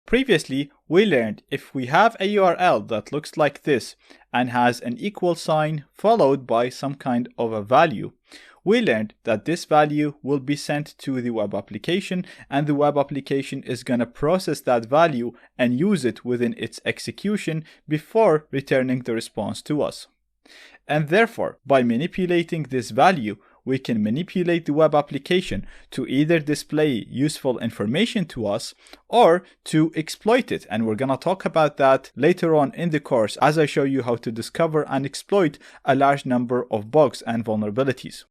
Previously, we learned if we have a URL that looks like this and has an equal sign followed by some kind of a value, we learned that this value will be sent to the web application, and the web application is going to process that value and use it within its execution before returning the response to us. And therefore, by manipulating this value, we can manipulate the web application to either display useful information to us or to exploit it. And we're going to talk about that later on in the course as I show you how to discover and exploit a large number of bugs and vulnerabilities.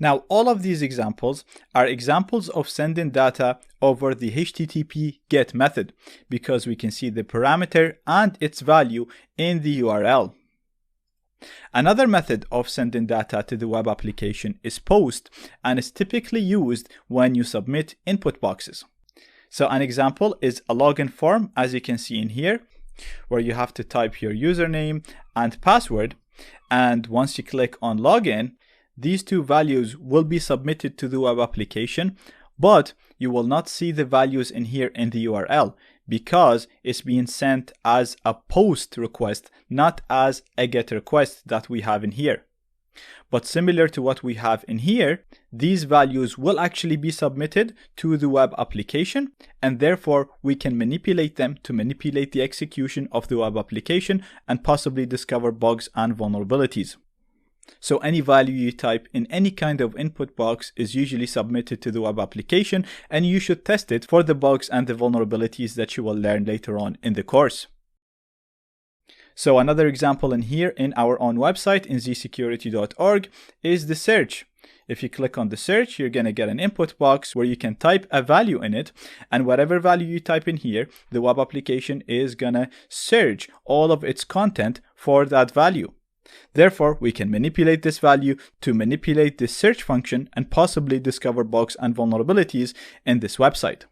Now, all of these examples are examples of sending data over the HTTP GET method because we can see the parameter and its value in the URL. Another method of sending data to the web application is POST, and is typically used when you submit input boxes. So an example is a login form, as you can see in here, where you have to type your username and password, and once you click on login, these two values will be submitted to the web application, but you will not see the values in here in the URL because it's being sent as a POST request, not as a GET request that we have in here. But similar to what we have in here, these values will actually be submitted to the web application, and therefore we can manipulate them to manipulate the execution of the web application and possibly discover bugs and vulnerabilities. So any value you type in any kind of input box is usually submitted to the web application, and you should test it for the bugs and the vulnerabilities that you will learn later on in the course. So another example in here in our own website in zsecurity.org is the search. If you click on the search, you're going to get an input box where you can type a value in it, and whatever value you type in here, the web application is going to search all of its content for that value. Therefore, we can manipulate this value to manipulate this search function and possibly discover bugs and vulnerabilities in this website.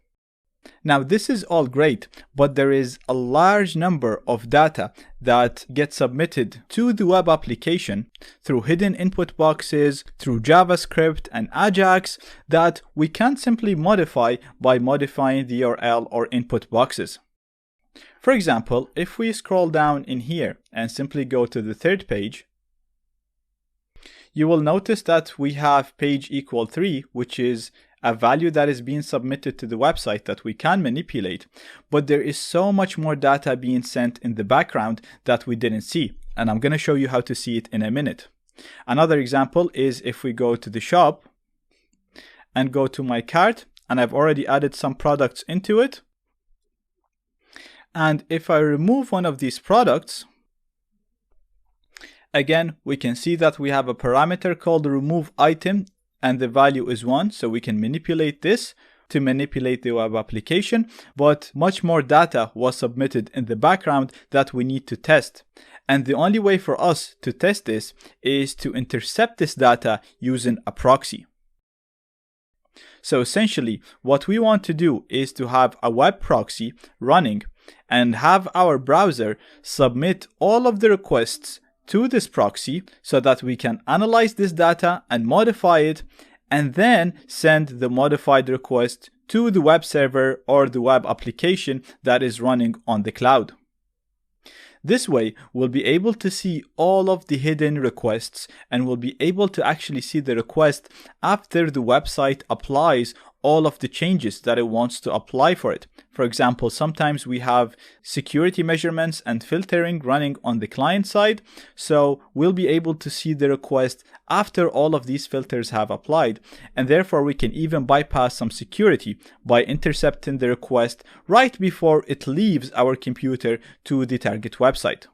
Now, this is all great, but there is a large number of data that get submitted to the web application through hidden input boxes, through JavaScript and Ajax that we can't simply modify by modifying the URL or input boxes. For example, if we scroll down in here and simply go to the third page, you will notice that we have page equal 3, which is a value that is being submitted to the website that we can manipulate, but there is so much more data being sent in the background that we didn't see, and I'm going to show you how to see it in a minute. Another example is if we go to the shop and go to my cart, and I've already added some products into it. And if I remove one of these products, again, we can see that we have a parameter called remove item and the value is 1. So we can manipulate this to manipulate the web application, but much more data was submitted in the background that we need to test. And the only way for us to test this is to intercept this data using a proxy. So essentially, what we want to do is to have a web proxy running and have our browser submit all of the requests to this proxy so that we can analyze this data and modify it, and then send the modified request to the web server or the web application that is running on the cloud. This way, we'll be able to see all of the hidden requests, and we'll be able to actually see the request after the website applies all of the changes that it wants to apply for it. For example, sometimes we have security measurements and filtering running on the client side, so we'll be able to see the request after all of these filters have applied, and therefore we can even bypass some security by intercepting the request right before it leaves our computer to the target website.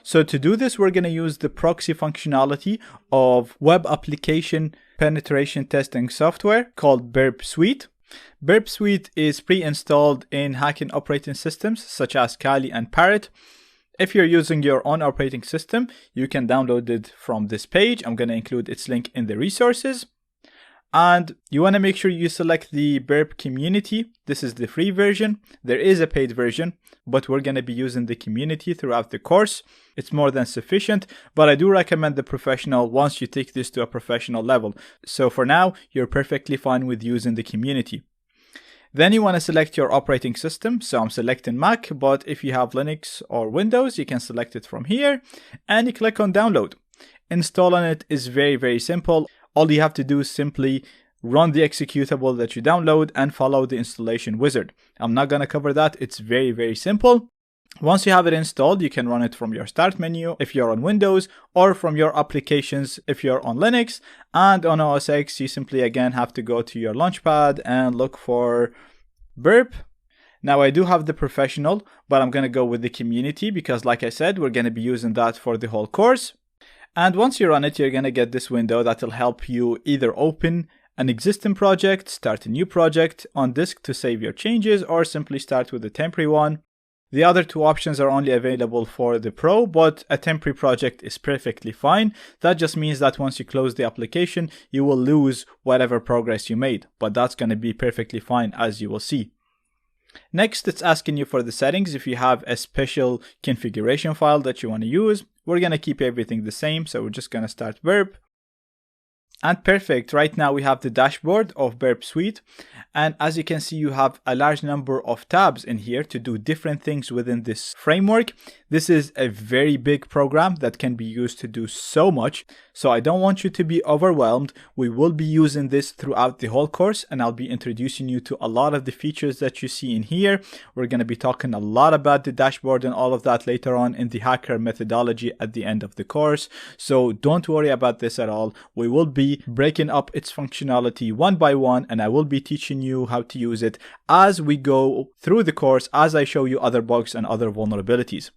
So to do this, we're going to use the proxy functionality of web application penetration testing software called Burp Suite. Burp Suite is pre-installed in hacking operating systems such as Kali and Parrot. If you're using your own operating system, you can download it from this page. I'm going to include its link in the resources. And you want to make sure you select the Burp community. This is the free version. There is a paid version, but we're going to be using the community throughout the course. It's more than sufficient, but I do recommend the professional once you take this to a professional level. So for now, you're perfectly fine with using the community. Then you want to select your operating system. So I'm selecting Mac, but if you have Linux or Windows, you can select it from here and you click on download. Installing it is very, very simple. All you have to do is simply run the executable that you download and follow the installation wizard. I'm not going to cover that. It's very, very simple. Once you have it installed, you can run it from your start menu if you're on Windows, or from your applications if you're on Linux. And on OS X, you simply again have to go to your Launchpad and look for Burp. Now I do have the professional, but I'm going to go with the community because like I said, we're going to be using that for the whole course. And once you run it, you're going to get this window that will help you either open an existing project, start a new project on disk to save your changes, or simply start with a temporary one. The other two options are only available for the Pro, but a temporary project is perfectly fine. That just means that once you close the application, you will lose whatever progress you made, but that's going to be perfectly fine, as you will see. Next, it's asking you for the settings. If you have a special configuration file that you want to use, we're going to keep everything the same. So we're just going to start Burp. And perfect. Right now we have the dashboard of Burp Suite. And as you can see, you have a large number of tabs in here to do different things within this framework. This is a very big program that can be used to do so much. So I don't want you to be overwhelmed. We will be using this throughout the whole course, and I'll be introducing you to a lot of the features that you see in here. We're going to be talking a lot about the dashboard and all of that later on in the hacker methodology at the end of the course. So don't worry about this at all. We will be breaking up its functionality one by one, and I will be teaching you how to use it as we go through the course, as I show you other bugs and other vulnerabilities.